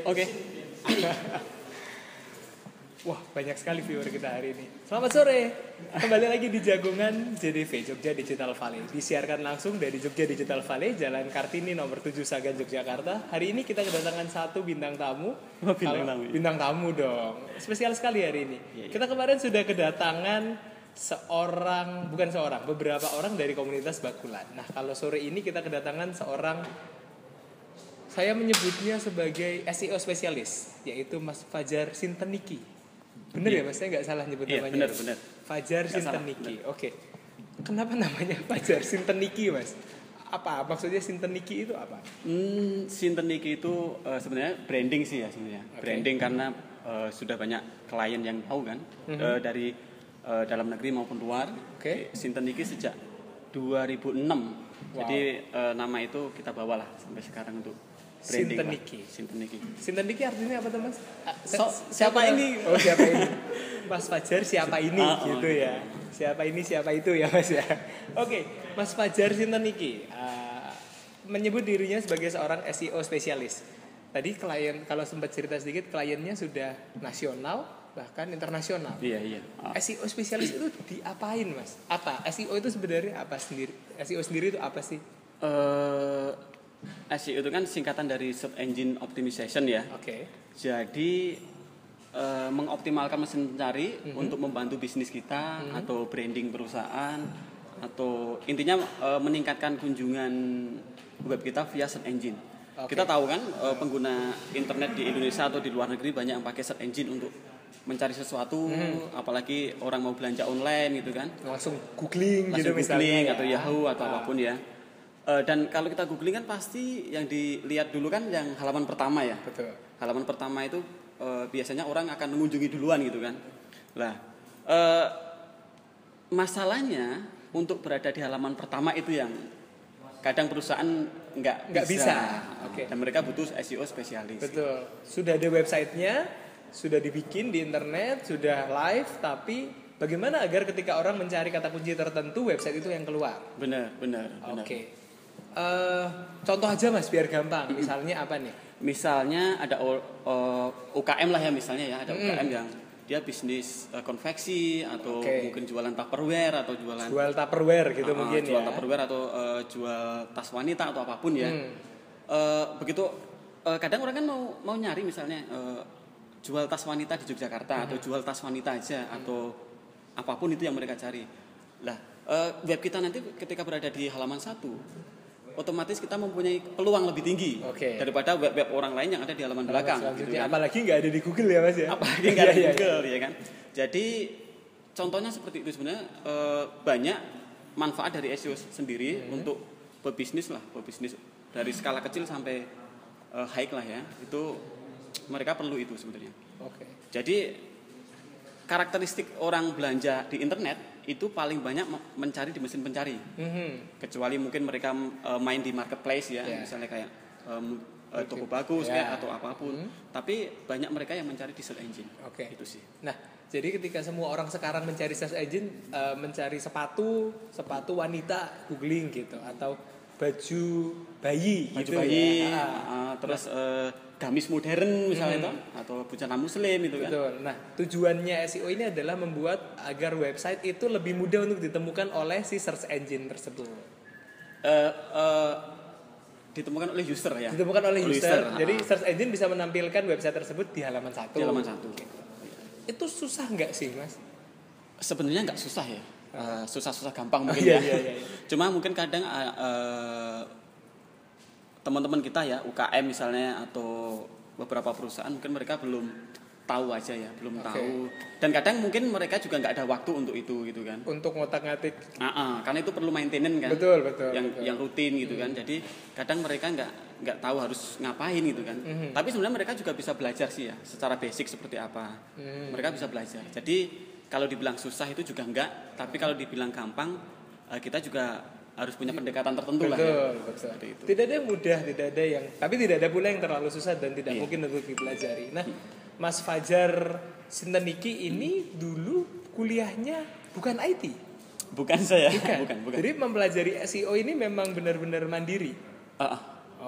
Oke. Wah, banyak sekali viewer kita hari ini. Selamat sore. Kembali lagi di Jagungan JDV, Jogja Digital Valley. Disiarkan langsung dari Jogja Digital Valley, Jalan Kartini nomor 7 Sagan, Yogyakarta. Hari ini kita kedatangan satu bintang tamu. Bintang tamu dong. Spesial sekali hari ini. Kita kemarin sudah kedatangan beberapa orang dari komunitas Bakulan. Nah, kalau sore ini kita kedatangan seorang, saya menyebutnya sebagai SEO spesialis, yaitu Mas Fajar Sinteniki. Bener ya Mas, saya nggak salah nyebut namanya. Bener. Fajar Sinteniki. Oke. Kenapa namanya Fajar Sinteniki Mas? Apa maksudnya Sinteniki itu apa? Sinteniki itu sebenarnya branding sih ya sebenarnya. Okay. Branding karena sudah banyak klien yang tahu kan dari dalam negeri maupun luar. Okay. Sinteniki sejak 2006. Wow. Jadi nama itu kita bawalah sampai sekarang untuk branding. Sinteniki. Sinteniki artinya apa tuh Mas? Siapa ini? Oh, siapa ini? Mas Fajar siapa ini gitu ya. Siapa ini siapa itu ya Mas ya. Oke, Mas Fajar Sinteniki menyebut dirinya sebagai seorang SEO spesialis. Tadi klien, kalau sempat cerita sedikit, kliennya sudah nasional bahkan internasional. Iya. SEO spesialis itu diapain Mas? Apa? SEO itu sebenarnya apa sendiri? SEO sendiri itu apa sih? SEO itu kan singkatan dari Search Engine Optimization ya. Oke. Jadi mengoptimalkan mesin pencari untuk membantu bisnis kita atau branding perusahaan atau intinya meningkatkan kunjungan web kita via search engine. Okay. Kita tahu kan pengguna internet di Indonesia atau di luar negeri banyak yang pakai search engine untuk mencari sesuatu, apalagi orang mau belanja online gitu kan. Langsung googling atau Yahoo atau apapun ya. Dan kalau kita googling kan pasti yang dilihat dulu kan yang halaman pertama ya. Betul. Halaman pertama itu biasanya orang akan mengunjungi duluan gitu kan. Lah, masalahnya untuk berada di halaman pertama itu yang kadang perusahaan nggak bisa. Okay. Dan mereka butuh SEO spesialis. Betul. Sudah ada websitenya, sudah dibikin di internet, sudah live, tapi bagaimana agar ketika orang mencari kata kunci tertentu website itu yang keluar? Benar. Oke. Contoh aja Mas biar gampang. Misalnya apa nih? Misalnya ada UKM lah ya misalnya ya, ada UKM yang dia bisnis konveksi atau mungkin jualan Tupperware atau jual Tupperware gitu mungkin jual ya. Tupperware atau jual tas wanita atau apapun ya. Begitu kadang orang kan mau nyari misalnya jual tas wanita di Yogyakarta atau jual tas wanita aja atau apapun itu yang mereka cari. Lah, web kita nanti ketika berada di halaman 1 otomatis kita mempunyai peluang lebih tinggi daripada web-web orang lain yang ada di halaman belakang. Gitu kan. Apalagi nggak ada di Google ya Mas ya. Apalagi nggak ada di Google ya kan. Jadi contohnya seperti itu sebenarnya banyak manfaat dari SEO sendiri untuk pebisnis dari skala kecil sampai high lah ya. Itu mereka perlu itu sebenarnya. Jadi karakteristik orang belanja di internet itu paling banyak mencari di mesin pencari. Kecuali mungkin mereka main di marketplace ya, misalnya kayak toko bagus kayak atau apapun. Tapi banyak mereka yang mencari di search engine. Itu sih. Nah, jadi ketika semua orang sekarang mencari search engine, mencari sepatu wanita googling gitu atau baju bayi ya. Terus gamis modern misalnya itu atau busana muslim itu kan. Betul. Nah, tujuannya SEO ini adalah membuat agar website itu lebih mudah untuk ditemukan oleh si search engine tersebut. Ditemukan oleh user ya. Ditemukan oleh user. Jadi search engine bisa menampilkan website tersebut di halaman 1. Di halaman 1. Itu susah nggak sih, Mas? Sebenarnya nggak susah ya. Susah-susah gampang mungkin ya. Cuma mungkin kadang teman-teman kita ya UKM misalnya atau beberapa perusahaan mungkin mereka belum tahu aja ya, tahu. Dan kadang mungkin mereka juga nggak ada waktu untuk itu gitu kan. Untuk ngotak-ngatik. Karena itu perlu maintenance kan. Betul. Yang rutin gitu kan. Jadi kadang mereka nggak tahu harus ngapain gitu kan. Tapi sebenarnya mereka juga bisa belajar sih ya, secara basic seperti apa. Mereka bisa belajar. Jadi kalau dibilang susah itu juga enggak, tapi kalau dibilang gampang kita juga harus punya pendekatan tertentu lah ya. Betul. Tidak ada yang mudah, tapi tidak ada pula yang terlalu susah dan tidak mungkin untuk dipelajari. Nah, Mas Fajar Sinteniki ini dulu kuliahnya bukan IT. Bukan saya. Bukan. Jadi mempelajari SEO ini memang benar-benar mandiri.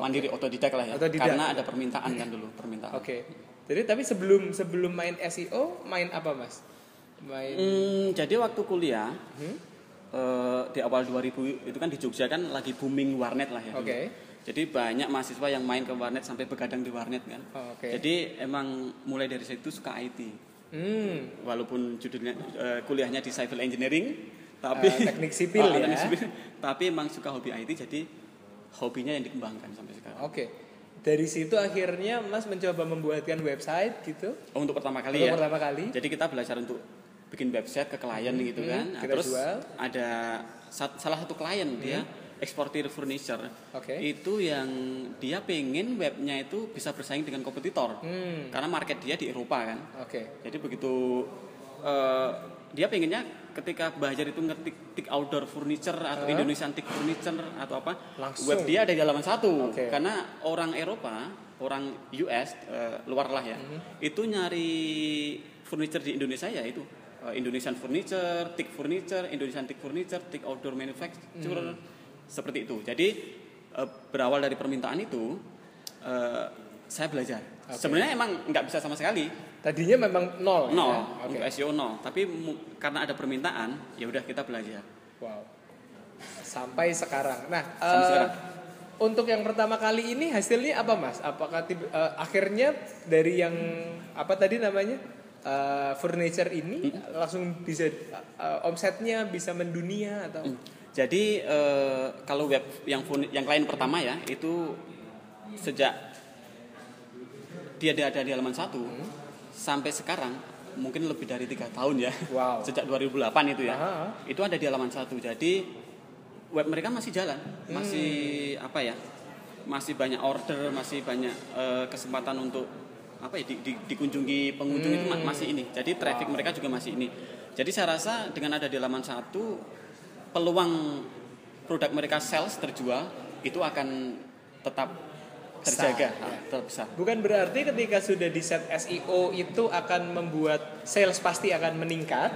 mandiri otodidak lah ya. Otodidak. Karena ada permintaan kan dulu, permintaan. Oke. Jadi tapi sebelum main SEO, main apa Mas? Jadi waktu kuliah di awal 2000 itu kan di Jogja kan lagi booming warnet lah ya. Oke. Jadi banyak mahasiswa yang main ke warnet sampai begadang di warnet kan. Oke. Jadi emang mulai dari situ suka IT. Walaupun judulnya kuliahnya di civil engineering, tapi teknik sipil ya. teknik sipil, tapi emang suka hobi IT, jadi hobinya yang dikembangkan sampai sekarang. Oke. Dari situ akhirnya Mas mencoba membuatkan website gitu. Untuk pertama kali ya. Pertama kali. Jadi kita belajar untuk bikin website ke klien gitu kan. Nah, kita terus jual. ada salah satu klien dia eksportir furniture. Oke. Itu yang dia pengen webnya itu bisa bersaing dengan kompetitor. Karena market dia di Eropa kan. Oke. Jadi begitu dia pengennya ketika Bahajar itu ngetik tik outdoor furniture atau Indonesian tik furniture atau apa, langsung web dia ada di halaman 1. Oke. Karena orang Eropa, orang US luar lah ya, itu nyari furniture di Indonesia ya itu Indonesian furniture, tik furniture, Indonesian tik furniture, tik outdoor manufacturer, seperti itu. Jadi berawal dari permintaan itu saya belajar. Sebenarnya emang nggak bisa sama sekali. Tadinya memang nol. Nol, Ya? untuk SEO nol. Tapi karena ada permintaan, ya udah kita belajar. Wow. Sampai sekarang. Nah, Sampai sekarang. untuk yang pertama kali ini hasilnya apa Mas? Apakah akhirnya dari yang apa tadi namanya furniture ini langsung bisa omsetnya bisa mendunia atau? Jadi kalau web yang klien pertama ya itu sejak dia ada di halaman 1 sampai sekarang mungkin lebih dari 3 tahun ya. Wow. Sejak 2008 itu ya. Itu ada di halaman 1. Jadi web mereka masih jalan, masih apa ya? Masih banyak order, masih banyak kesempatan untuk apa ya dikunjungi pengunjung itu masih ini. Jadi traffic mereka juga masih ini. Jadi saya rasa dengan ada di halaman 1 peluang produk mereka sales terjual itu akan tetap terjaga, tetap besar. Bukan berarti ketika sudah di set SEO itu akan membuat sales pasti akan meningkat,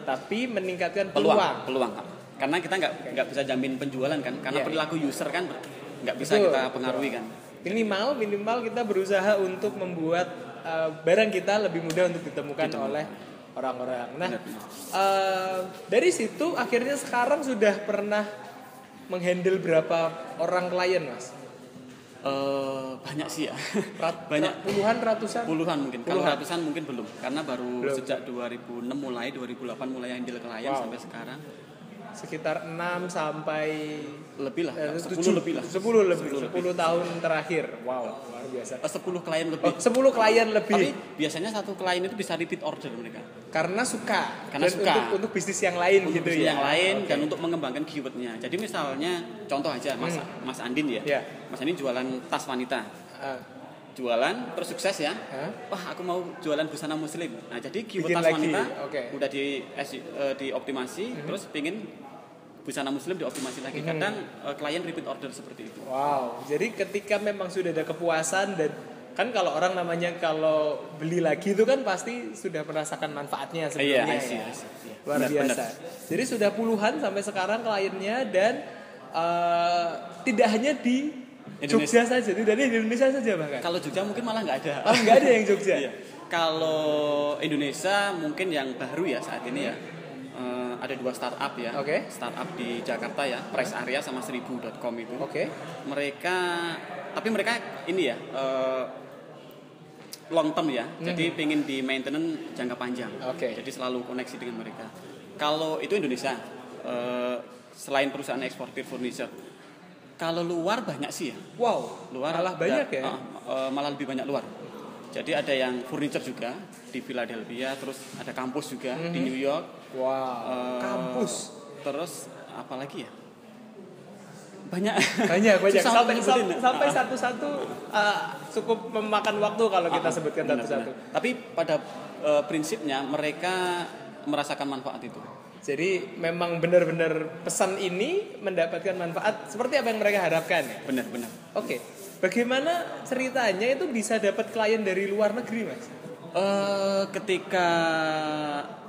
tapi meningkatkan peluang. Karena kita nggak bisa jamin penjualan kan, karena perilaku user kan nggak bisa kita pengaruhi kan. Minimal kita berusaha untuk membuat barang kita lebih mudah untuk ditemukan oleh orang-orang. Nah, dari situ akhirnya sekarang sudah pernah menghandle berapa orang klien Mas? Banyak sih ya. Banyak ratusan mungkin. Kalau ratusan mungkin belum, karena baru sejak 2006 mulai 2008 mulai handle klien sampai sekarang sekitar 6 sampai lebih lah, 10 lebih lah. 10 tahun terakhir. Wow, luar biasa. 10 klien lebih. 10 klien lebih. Tapi biasanya satu klien itu bisa repeat order mereka. Karena suka. Untuk bisnis yang lain untuk gitu bisnis ya. Yang lain dan untuk mengembangkan keywordnya. Jadi misalnya contoh aja Mas Andin ya. Mas Andin jualan tas wanita. Jualan terus sukses ya. Wah, aku mau jualan busana muslim. Nah, jadi keyword tas wanita udah dioptimasi, terus pingin busana muslim dioptimasi lagi. Kadang klien repeat order seperti itu. Wow. Jadi ketika memang sudah ada kepuasan dan kan kalau orang namanya kalau beli lagi itu kan pasti sudah merasakan manfaatnya sebelumnya. Iya. Luar biasa. Jadi sudah puluhan sampai sekarang kliennya dan tidak hanya di Jogja saja, tidak di Indonesia saja bahkan. Kalau Jogja mungkin malah nggak ada. Nggak ada yang Jogja. Iya. Kalau Indonesia mungkin yang baru ya saat ini ya. Ada 2 startup ya. Startup di Jakarta ya, Press Area sama 1000.com itu. Mereka ini ya long term ya. Jadi pengen di maintenance jangka panjang. Jadi selalu koneksi dengan mereka. Kalau itu Indonesia selain perusahaan eksportir furniture. Kalau luar banyak sih ya. Wow, luar malah banyak ya. Malah lebih banyak luar. Jadi ada yang furniture juga di Philadelphia, terus ada kampus juga di New York. Wow. Kampus. Terus apa lagi ya? Banyak. Sampai satu-satu cukup memakan waktu kalau kita sebutkan satu-satu. Tapi pada prinsipnya mereka merasakan manfaat itu. Jadi memang benar-benar pesan ini mendapatkan manfaat seperti apa yang mereka harapkan ya? Benar. Oke. Bagaimana ceritanya itu bisa dapat klien dari luar negeri, Mas? Ketika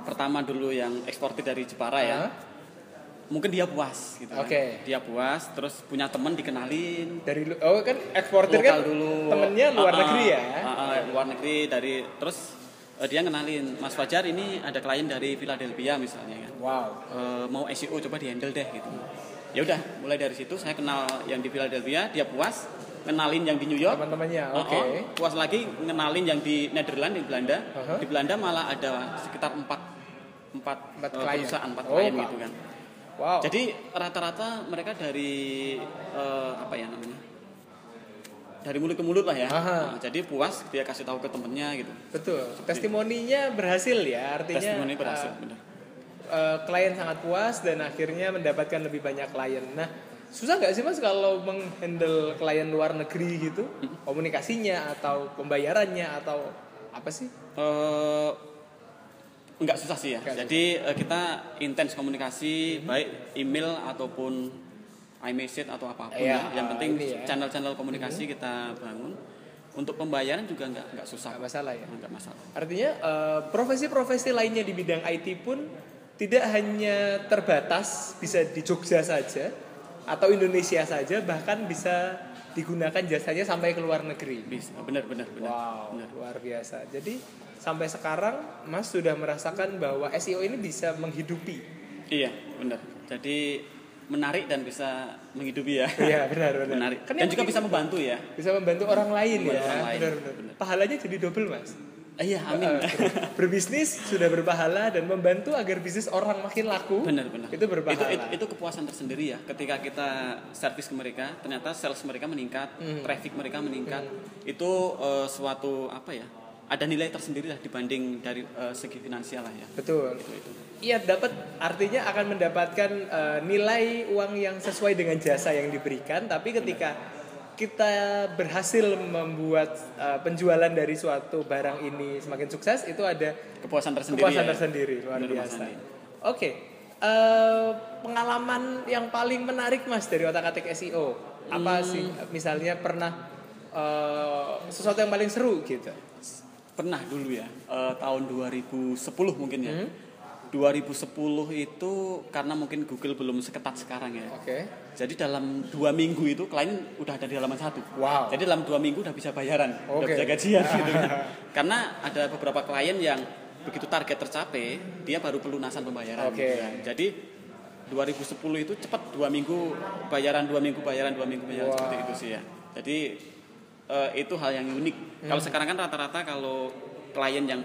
pertama dulu yang eksportir dari Jepara ya. mungkin dia puas gitu kan. Dia puas, terus punya teman dikenalin kan eksportir kan dulu. Temennya luar negeri ya. Luar negeri terus dia kenalin, Mas Fajar ini ada klien dari Philadelphia misalnya kan. Wow. Mau SEO coba di-handle deh gitu. Ya udah, mulai dari situ saya kenal yang di Philadelphia, dia puas, kenalin yang di New York. Teman-temannya. Puas lagi kenalin yang di Netherlands, di Belanda. Di Belanda malah ada sekitar 4 perusahaan, 4 klien gitu kan. Wow. Jadi rata-rata mereka dari dari mulut ke mulut lah ya. Jadi puas, dia kasih tahu ke temennya gitu. Betul. Testimoninya berhasil ya, artinya. Testimoni berhasil, benar. Klien sangat puas dan akhirnya mendapatkan lebih banyak klien. Nah, susah nggak sih Mas kalau menghandle klien luar negeri gitu? Komunikasinya atau pembayarannya atau apa sih? Enggak susah sih ya. Jadi kita intens komunikasi, baik email ataupun iMessage atau apapun ya. Yang penting channel-channel komunikasi kita bangun. Untuk pembayaran juga enggak susah. Enggak masalah ya. Enggak masalah. Artinya profesi-profesi lainnya di bidang IT pun tidak hanya terbatas bisa di Jogja saja atau Indonesia saja, bahkan bisa digunakan jasanya sampai ke luar negeri. Bisa, benar. Wow, benar. Luar biasa. Jadi sampai sekarang Mas sudah merasakan bahwa SEO ini bisa menghidupi. Iya, benar. Jadi menarik dan bisa menghidupi ya. Iya, benar. Menarik. Dan juga bisa membantu ya. Bisa membantu orang lain ya. Orang lain. Benar. Pahalanya jadi double Mas. Iya, amin. Berbisnis sudah berpahala dan membantu agar bisnis orang makin laku. Benar. Itu berpahala. Itu kepuasan tersendiri ya. Ketika kita servis ke mereka, ternyata sales mereka meningkat, traffic mereka meningkat. Itu suatu ada nilai tersendiri lah dibanding dari segi finansial lah ya. Betul. Itu. Iya, artinya akan mendapatkan nilai uang yang sesuai dengan jasa yang diberikan. Tapi ketika kita berhasil membuat penjualan dari suatu barang ini semakin sukses, itu ada kepuasan tersendiri. Tersendiri luar biasa. Oke. Pengalaman yang paling menarik Mas dari otak-atik SEO apa sih? Misalnya pernah sesuatu yang paling seru gitu. Pernah dulu ya, tahun 2010 mungkin ya. 2010 itu karena mungkin Google belum seketat sekarang ya. Jadi dalam 2 minggu itu klien udah ada di halaman 1. Wow. Jadi dalam 2 minggu udah bisa bayaran, udah bisa gajian gitu kan. Karena ada beberapa klien yang begitu target tercapai, dia baru pelunasan pembayaran gitu kan. Jadi 2010 itu cepat, 2 minggu bayaran, 2 minggu bayaran, 2 minggu bayaran, seperti itu sih ya. Jadi itu hal yang unik. Kalau sekarang kan rata-rata kalau klien yang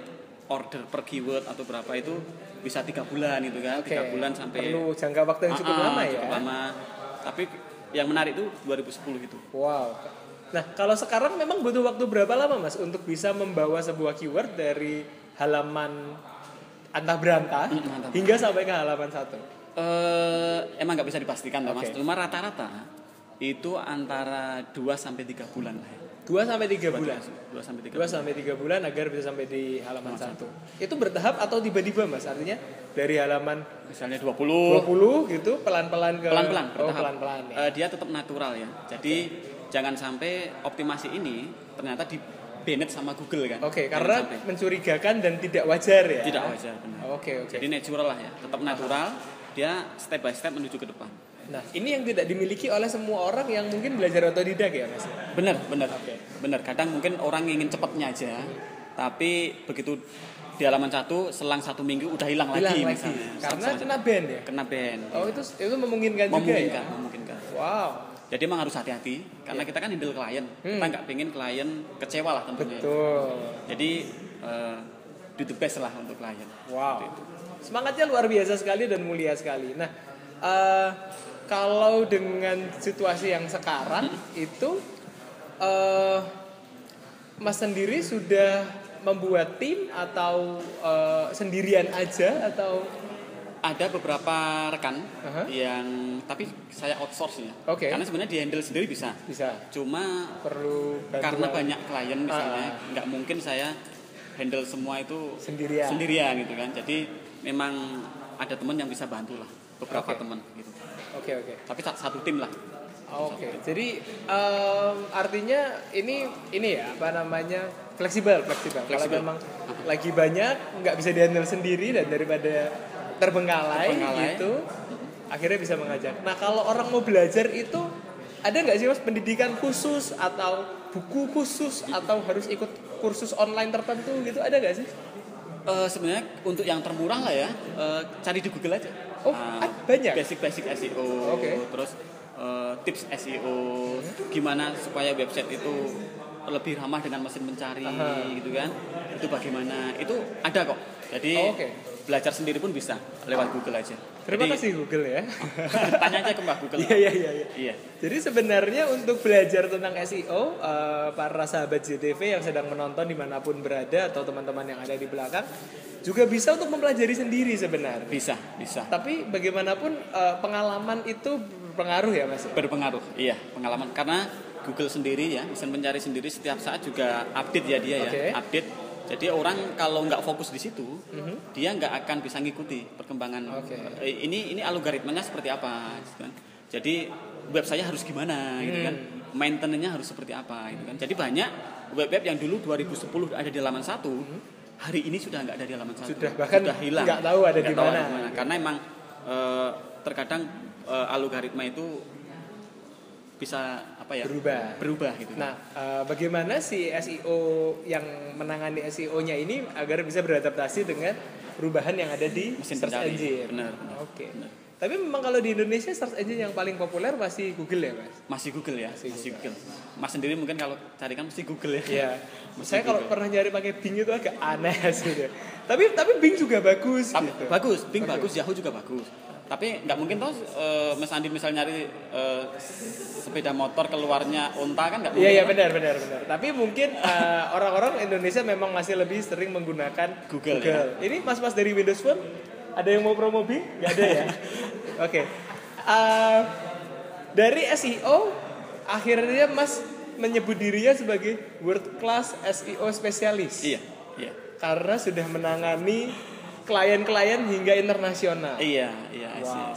order per keyword atau berapa itu bisa 3 bulan gitu kan. 3 bulan sampai perlu jangka waktu yang cukup lama ya. Cukup lama. Tapi yang menarik itu 2010 itu. Wow. Nah, kalau sekarang memang butuh waktu berapa lama Mas untuk bisa membawa sebuah keyword dari halaman antah berantah hingga sampai ke halaman 1? Emang nggak bisa dipastikan Mas. Cuma rata-rata itu antara 2 sampai 3 bulan lah ya. 2 sampai 3 bulan. 2 sampai 3 bulan agar bisa sampai di halaman 1. Itu bertahap atau tiba-tiba Mas? Artinya dari halaman misalnya 20 gitu pelan-pelan ke pelan-pelan ya. Dia tetap natural ya. Jadi jangan sampai optimasi ini ternyata di banned sama Google kan. Karena mencurigakan dan tidak wajar ya. Tidak wajar, benar. Jadi natural lah ya, tetap natural. Dia step by step menuju ke depan. Nah, ini yang tidak dimiliki oleh semua orang yang mungkin belajar otodidak ya, Mas? Benar. Benar. Kadang mungkin orang ingin cepatnya aja, tapi begitu di halaman 1 selang 1 minggu udah hilang lagi misalnya. Karena kena ban ya? Kena ban. Itu memungkinkan juga ya? Memungkinkan. Wow. Jadi emang harus hati-hati karena kita kan handle klien. Kita nggak pengen klien kecewa lah tentunya. Betul. Jadi do the best lah untuk klien. Wow. Semangatnya luar biasa sekali dan mulia sekali. Nah, kalau dengan situasi yang sekarang itu Mas sendiri sudah membuat tim atau sendirian aja atau ada beberapa rekan yang tapi saya outsource ya. Karena sebenarnya di handle sendiri bisa. Cuma perlu bantuan. Karena banyak klien misalnya nggak mungkin saya handle semua itu sendirian gitu kan. Jadi memang ada teman yang bisa bantu lah, beberapa teman gitu. Oke. Tapi satu tim lah. Jadi artinya ini ya apa namanya fleksibel. Kalau memang lagi banyak nggak bisa dihandle sendiri dan daripada terbengkalai gitu, akhirnya bisa mengajak. Nah kalau orang mau belajar itu ada nggak sih Mas pendidikan khusus atau buku khusus atau harus ikut kursus online tertentu gitu, ada nggak sih? Sebenarnya untuk yang termurah lah ya, cari di Google aja. Oh, banyak. Basic SEO, Oke. terus tips SEO, gimana supaya website itu lebih ramah dengan mesin pencari, gitu kan? Itu bagaimana? Itu ada kok. Jadi belajar sendiri pun bisa lewat Google aja. Terima kasih Google ya. Tanya aja ke Mbak Google. Iya. Jadi sebenarnya untuk belajar tentang SEO, para sahabat JTV yang sedang menonton dimanapun berada atau teman-teman yang ada di belakang juga bisa untuk mempelajari sendiri sebenarnya. Bisa. Tapi bagaimanapun pengalaman itu berpengaruh ya Mas? Berpengaruh, iya pengalaman. Karena Google sendiri ya, mesin pencari sendiri setiap saat juga update ya dia ya, update. Jadi orang kalau nggak fokus di situ, dia nggak akan bisa ngikuti perkembangan. Ini algoritmanya seperti apa, gitu kan. Jadi web saya harus gimana, gitu kan. Maintenance-nya harus seperti apa, gitu kan. Jadi banyak web-web yang dulu 2010 ada di halaman 1, hari ini sudah nggak ada di halaman 1. Sudah hilang. Nggak tahu ada di mana. Karena emang terkadang algoritma itu bisa berubah gitu. Nah, bagaimana si SEO yang menangani SEO-nya ini agar bisa beradaptasi dengan perubahan yang ada di mesin search pencari. engine? Benar. Benar. Tapi memang kalau di Indonesia search engine yang paling populer masih Google ya, Mas? Masih Google ya, masih Google. Mas sendiri mungkin kalau cari kan mesti Google ya. Iya. Saya kalau pernah nyari pakai Bing itu agak aneh sih. Tapi Bing juga bagus gitu. Bagus, Bing bagus, Yahoo juga bagus. Tapi nggak mungkin toh Mas Andi misal nyari sepeda motor keluarnya unta kan nggak mungkin. Iya benar. Tapi mungkin orang-orang Indonesia memang masih lebih sering menggunakan Google. Ya? Ini mas-mas dari Windows Phone ada yang mau promo Bing? Nggak ada ya? Oke. Dari SEO akhirnya Mas menyebut dirinya sebagai world class SEO spesialis. Iya. Karena sudah menangani klien-klien hingga internasional. Iya. Wow.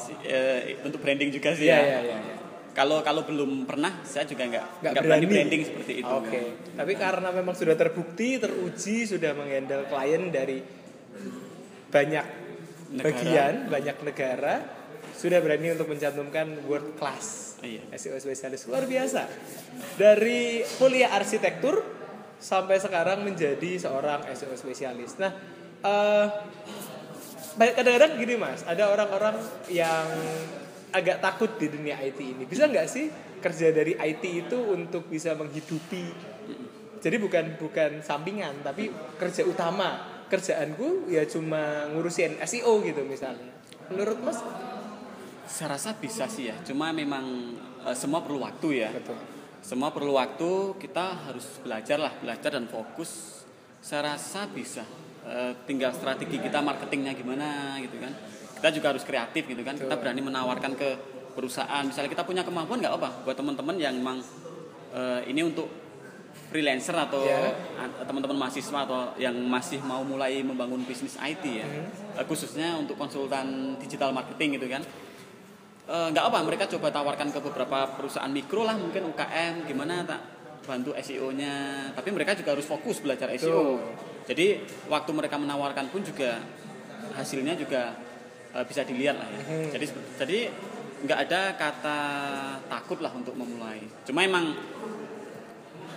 Untuk branding juga sih Iya. Kalau belum pernah, saya juga nggak berani branding seperti itu. Oke. Tapi karena memang sudah terbukti, teruji, sudah menghandle klien dari banyak banyak negara, sudah berani untuk mencantumkan world class SEO spesialis. Luar biasa. Dari kuliah arsitektur sampai sekarang menjadi seorang SEO spesialis. Nah, kadang-kadang gini Mas, ada orang-orang yang agak takut di dunia IT ini. Bisa nggak sih kerja dari IT itu untuk bisa menghidupi? Jadi bukan sampingan, tapi kerja utama. Kerjaanku ya cuma ngurusin SEO gitu misalnya. Menurut Mas? Saya rasa bisa sih ya. Cuma memang semua perlu waktu ya. Betul. Semua perlu waktu. Kita harus belajar dan fokus. Saya rasa bisa. Tinggal strategi kita marketingnya gimana gitu kan. Kita juga harus kreatif gitu kan. Kita berani menawarkan ke perusahaan. Misalnya kita punya kemampuan nggak apa buat teman-teman yang memang ini untuk freelancer atau teman-teman mahasiswa atau yang masih mau mulai membangun bisnis IT ya. Khususnya untuk konsultan digital marketing gitu kan. Nggak apa mereka coba tawarkan ke beberapa perusahaan mikro lah, mungkin UKM gimana tak bantu SEO-nya. Tapi mereka juga harus fokus belajar SEO. Jadi waktu mereka menawarkan pun juga hasilnya juga bisa dilihat lah ya. Jadi nggak ada kata takut lah untuk memulai. Cuma emang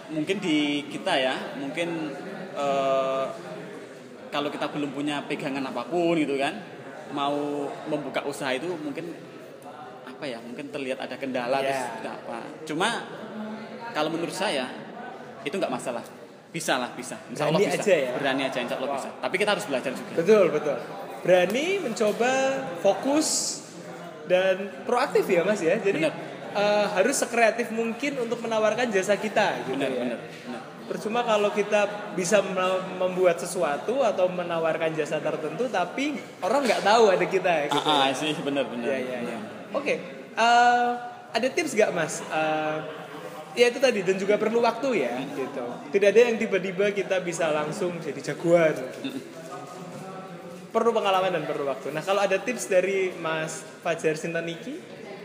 mungkin di kita ya, mungkin kalau kita belum punya pegangan apapun gitu kan, mau membuka usaha itu mungkin mungkin terlihat ada kendala terus apa. Cuma kalau menurut saya itu nggak masalah. Bisa. Insya Allah bisa. Berani aja, insya Allah bisa. Tapi kita harus belajar juga. Betul. Berani mencoba, fokus dan proaktif ya Mas ya. Jadi harus sekreatif mungkin untuk menawarkan jasa kita gitu. Benar. Percuma kalau kita bisa membuat sesuatu atau menawarkan jasa tertentu tapi orang nggak tahu ada kita ya gitu. Sih benar. Iya. Oke. Ada tips nggak Mas? Ya itu tadi, dan juga perlu waktu ya gitu. Tidak ada yang tiba-tiba kita bisa langsung jadi jagoan. Perlu pengalaman dan perlu waktu. Nah kalau ada tips dari Mas Fajar Sintaniki,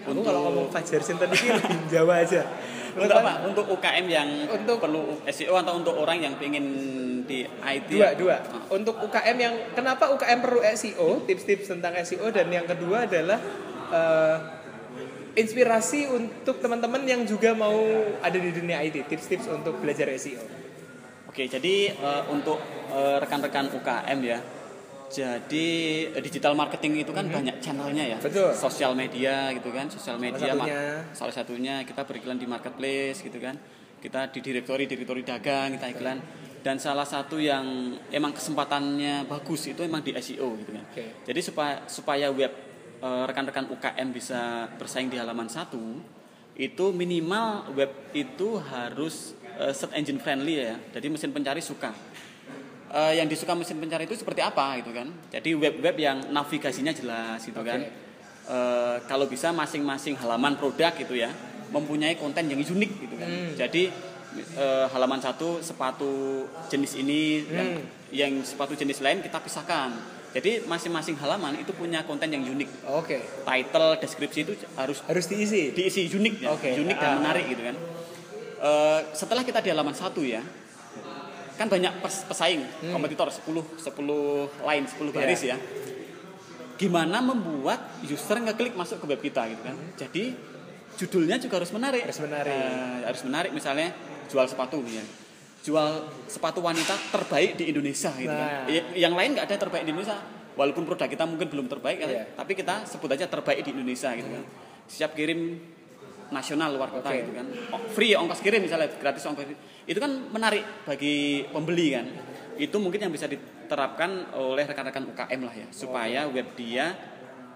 aku kalau ngomong Fajar Sintaniki lebih Jawa aja. Untuk apa? Untuk UKM yang perlu SEO atau untuk orang yang pengen di IT? Dua. Untuk UKM yang kenapa UKM perlu SEO, tips-tips tentang SEO, dan yang kedua adalah inspirasi untuk teman-teman yang juga mau ada di dunia IT, tips-tips untuk belajar SEO. Oke, jadi untuk rekan-rekan UKM ya. Jadi digital marketing itu kan banyak channelnya ya. Betul. Sosial media gitu kan, sosial media Salah satunya kita beriklan di marketplace gitu kan. Kita di direktori dagang kita iklan. Dan salah satu yang emang kesempatannya bagus itu emang di SEO gitu kan. Okay. Jadi supaya web rekan-rekan UKM bisa bersaing di halaman 1, itu minimal web itu harus search engine friendly ya. Jadi mesin pencari suka. Yang disuka mesin pencari itu seperti apa gitu kan. Jadi web-web yang navigasinya jelas gitu kan. Kalau bisa masing-masing halaman produk gitu ya mempunyai konten yang unik gitu kan. Jadi halaman 1 sepatu jenis ini, yang sepatu jenis lain kita pisahkan. Jadi masing-masing halaman itu punya konten yang unik. Title, deskripsi itu harus diisi unik ya. Unik dan menarik gitu kan. Setelah kita di halaman 1 ya, kan banyak pesaing, kompetitor 10 line, 10 baris ya. Gimana membuat user ngeklik masuk ke web kita gitu kan. Jadi judulnya juga harus menarik. Harus menarik, misalnya jual sepatu ya. Jual sepatu wanita terbaik di Indonesia gitu kan. Yang lain enggak ada terbaik di Indonesia. Walaupun produk kita mungkin belum terbaik tapi kita sebut aja terbaik di Indonesia gitu kan. Siap kirim nasional luar kota gitu kan. Free ongkos kirim misalnya, gratis ongkos kirim. Itu kan menarik bagi pembeli kan. Itu mungkin yang bisa diterapkan oleh rekan-rekan UKM lah ya, supaya web dia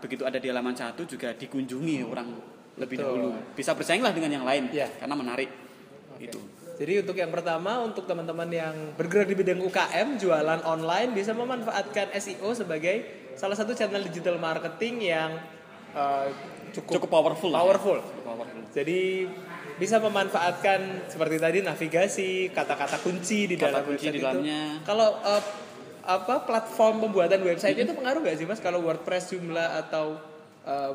begitu ada di halaman 1 juga dikunjungi orang lebih dahulu. Bisa bersaing lah dengan yang lain karena menarik. Itu. Jadi untuk yang pertama, untuk teman-teman yang bergerak di bidang UKM, jualan online, bisa memanfaatkan SEO sebagai salah satu channel digital marketing yang cukup powerful. Jadi bisa memanfaatkan seperti tadi navigasi, kata-kata kunci di dalam website itu. Kalau platform pembuatan website itu pengaruh nggak sih Mas? Kalau WordPress, Joomla atau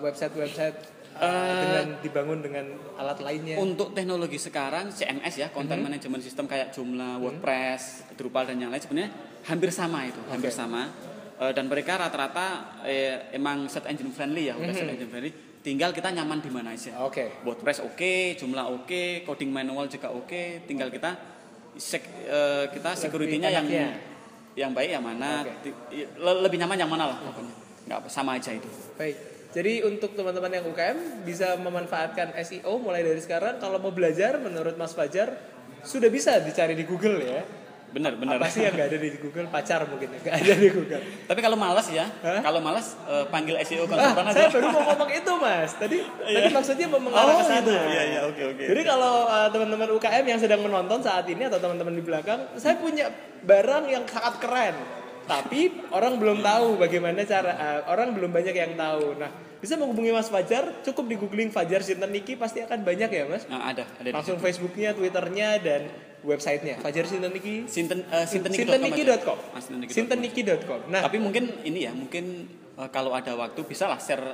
website dengan dibangun dengan alat lainnya? Untuk teknologi sekarang CMS ya, Content Management System kayak Joomla, WordPress, Drupal dan yang lain sebenarnya hampir sama itu, hampir sama. Dan mereka rata-rata emang search engine friendly ya, udah search engine friendly. Tinggal kita nyaman di mana aja. WordPress Joomla coding manual juga tinggal kita security-nya yang baik yang mana, lebih nyaman yang mana lah pokoknya. Enggak sama aja itu. Baik. Jadi untuk teman-teman yang UKM bisa memanfaatkan SEO mulai dari sekarang. Kalau mau belajar, menurut Mas Fajar sudah bisa dicari di Google ya. Benar. Apa sih yang nggak ada di Google? Pacar mungkin nggak ada di Google. Tapi kalau malas ya, panggil SEO konsultan aja. Saya baru mau ngomong itu Mas. Tadi maksudnya mau mengarah ke sana. Iya, oke. Jadi kalau teman-teman UKM yang sedang menonton saat ini atau teman-teman di belakang, saya punya barang yang sangat keren. Tapi orang belum tahu bagaimana cara, orang belum banyak yang tahu. Nah, bisa menghubungi Mas Fajar, cukup di googling Fajar Sinten Niki pasti akan banyak ya Mas. Nah, ada. Langsung Facebooknya, Twitternya dan websitenya Fajar Sinten Niki. Sintenniki.com. Sintenniki.com. Nah, tapi mungkin ini ya, kalau ada waktu bisa lah share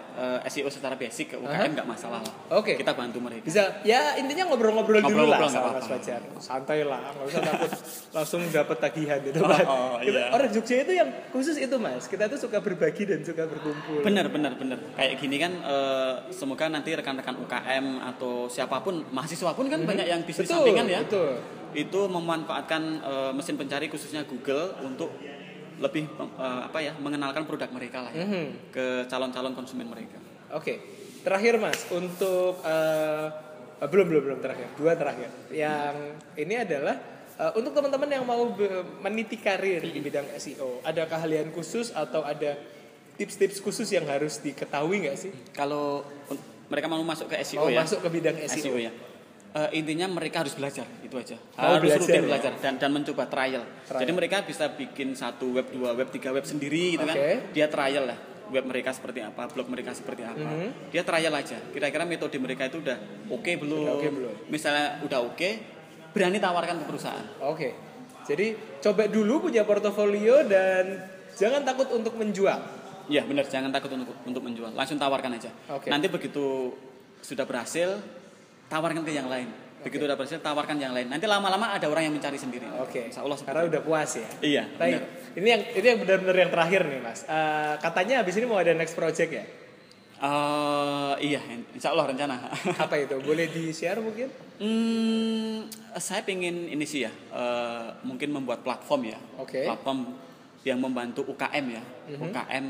SEO secara basic ke UKM, nggak masalah lah. Kita bantu mereka. Bisa, ya intinya ngobrol-ngobrol dulu lah sama Mas Fajar. Santai lah, nggak usah takut langsung dapat tagihan gitu kan. Orang Jogja itu yang khusus itu Mas. Kita tuh suka berbagi dan suka berkumpul. Benar. Kayak gini kan, semoga nanti rekan-rekan UKM atau siapapun, mahasiswa pun kan banyak yang bisnis sampingan ya. Itu memanfaatkan mesin pencari khususnya Google untuk lebih mengenalkan produk mereka lah ya, ke calon-calon konsumen mereka. Terakhir Mas, untuk belum terakhir, 2 terakhir. Yang ini adalah untuk teman-teman yang mau meniti karir di bidang SEO, ada keahlian khusus atau ada tips-tips khusus yang harus diketahui nggak sih? Kalau mereka mau masuk ke SEO masuk ke bidang SEO ya. Intinya mereka harus belajar, itu aja. Harus rutin belajar dan mencoba trial. Jadi mereka bisa bikin 1 web, 2 web, 3 web sendiri gitu kan. Dia trial lah web mereka seperti apa, blog mereka seperti apa. Dia trial aja. Kira-kira metode mereka itu udah oke belum? Misalnya udah oke, berani tawarkan ke perusahaan. Jadi coba dulu punya portofolio dan jangan takut untuk menjual. Iya benar, jangan takut untuk menjual. Langsung tawarkan aja. Nanti begitu sudah berhasil, tawarkan ke yang lain. Begitu udah berhasil, tawarkan yang lain. Nanti lama-lama ada orang yang mencari sendiri. Insya Allah karena udah puas ya. Iya. Baik. Ini yang benar-benar yang terakhir nih Mas. Katanya habis ini mau ada next project ya? Iya, insya Allah rencana. Apa itu? Boleh di-share mungkin? Saya pengen ini sih ya, mungkin membuat platform ya. Oke. Platform yang membantu UKM ya. UKM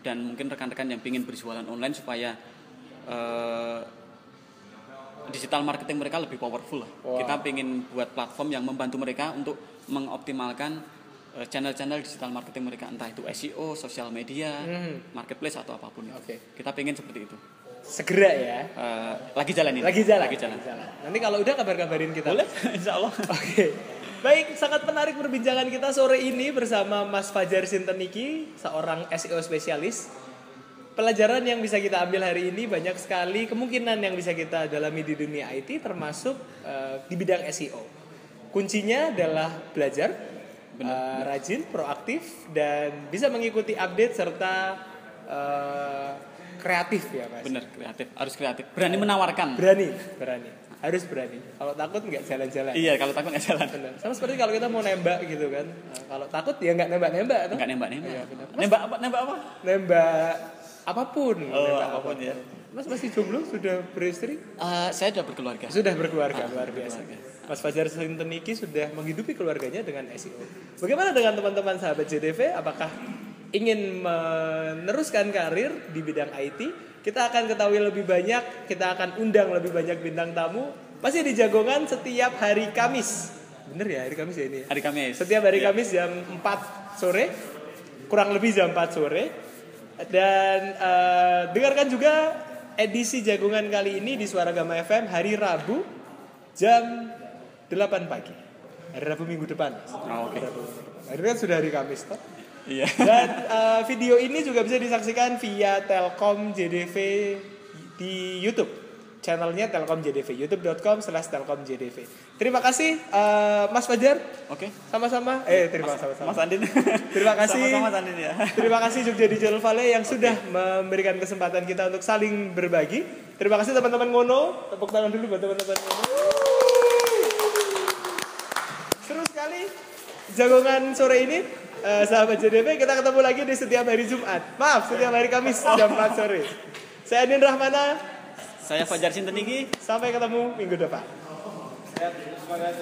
dan mungkin rekan-rekan yang pengen berjualan online supaya digital marketing mereka lebih powerful lah. Wow. Kita pengen buat platform yang membantu mereka untuk mengoptimalkan channel-channel digital marketing mereka, entah itu SEO, sosial media, marketplace atau apapun. Oke. Kita pengen seperti itu. Segera ya. Lagi jalan ini. Lagi jalan. Lagi jalan. Nanti kalau udah kabar-kabarin kita. Boleh, insya Allah. Oke. Baik, sangat menarik perbincangan kita sore ini bersama Mas Fajar Sinteniki, seorang SEO spesialis. Pelajaran yang bisa kita ambil hari ini banyak sekali, kemungkinan yang bisa kita dalami di dunia IT termasuk di bidang SEO. Kuncinya adalah belajar, rajin, proaktif, dan bisa mengikuti update serta kreatif ya Mas. Bener, kreatif, harus kreatif. Berani menawarkan. Berani, harus berani. Kalau takut nggak jalan-jalan. Iya, kalau takut nggak jalan. Benar. Sama seperti kalau kita mau nembak gitu kan. Kalau takut ya nggak nembak-nembak. Nggak nembak-nembak. Iya, benar. Nembak apa? Nembak apa? Nembak apapun. Nembak apapun ya. Mas masih jomblo? Sudah beristri? Saya sudah berkeluarga. Sudah berkeluarga, luar biasa. Mas Fajar Sinteniki sudah menghidupi keluarganya dengan SEO. Bagaimana dengan teman-teman sahabat JDV? Apakah ingin meneruskan karir di bidang IT? Kita akan ketahui lebih banyak, kita akan undang lebih banyak bintang tamu. Masih di Jagongan setiap hari Kamis. Bener ya, hari Kamis ya ini? Hari Kamis. Setiap hari Kamis jam 4 sore, kurang lebih jam 4 sore. Dan dengarkan juga edisi Jagongan kali ini di Suara Gama FM hari Rabu jam 8 pagi. Hari Rabu minggu depan. Oke. Hari kan sudah hari Kamis toh? Iya. Dan video ini juga bisa disaksikan via Telkom JDV di YouTube. Channelnya Telkom JDV, youtube.com/telkomjdv. Terima kasih Mas Fajar. Oke. Sama-sama. Terima kasih. Mas Andin. Terima kasih. Sama-sama Mas Andin ya. Terima kasih Jogja Digital Valley yang sudah memberikan kesempatan kita untuk saling berbagi. Terima kasih teman-teman Ngono. Tepuk tangan dulu buat teman-teman Ngono. Seru sekali Jagongan sore ini. Sahabat JDV, kita ketemu lagi di setiap hari Jumat. Maaf, setiap hari Kamis jam 4 sore. Saya Adin Rahmana. Saya Fajar Sinteniki. Sampai ketemu minggu depan. Semangat.